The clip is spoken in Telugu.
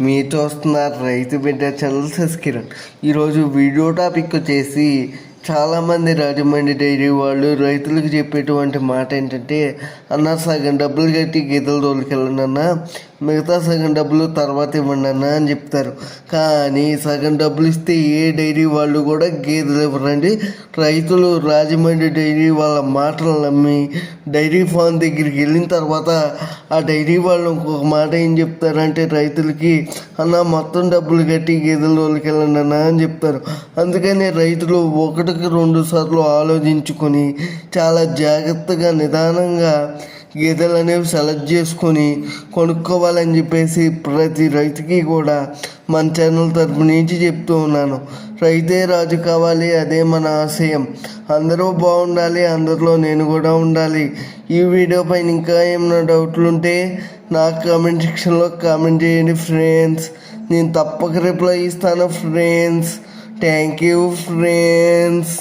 మీరు చూస్తున్నారు రైతు బిడ్డ ఛానల్ సబ్స్క్రైబ్. ఈరోజు వీడియో టాపిక్ వచ్చేసి చాలామంది రాజమండ్రి డైరీ వాళ్ళు రైతులకు చెప్పేటువంటి మాట ఏంటంటే, అన్న సగం డబ్బులు కట్టి గీతల తోలుకెళ్ళండి అన్న, మిగతా సగం డబ్బులు తర్వాత ఇవ్వండి అన్న అని చెప్తారు. కానీ సగం డబ్బులు ఇస్తే ఏ డైరీ వాళ్ళు కూడా గేదెలు ఇవ్వరండి. రైతులు రాజమండ్రి డైరీ వాళ్ళ మాటలు నమ్మి డైరీ ఫామ్ దగ్గరికి వెళ్ళిన తర్వాత ఆ డైరీ వాళ్ళు ఇంకొక మాట ఏం చెప్తారంటే రైతులకి, అన్న మొత్తం డబ్బులు కట్టి గేదెల తోలుకెళ్ళండి అన్న అని చెప్తారు. అందుకని రైతులు ఒకటికి 2 సార్లు ఆలోచించుకొని చాలా జాగ్రత్తగా నిదానంగా గేదెలు అనేవి సెలెక్ట్ చేసుకొని కొనుక్కోవాలని చెప్పేసి ప్రతి రైతుకి కూడా మన ఛానల్ తరపు నుంచి చెప్తూ ఉన్నాను. రైతే రాజు కావాలి, అదే మన ఆశయం. అందరూ బాగుండాలి, అందరిలో నేను కూడా ఉండాలి. ఈ వీడియో పైన ఇంకా ఏమైనా డౌట్లు ఉంటే నాకు కామెంట్ సెక్షన్లో కామెంట్ చేయండి ఫ్రెండ్స్. నేను తప్పక రిప్లై ఇస్తాను ఫ్రెండ్స్. Thank you friends.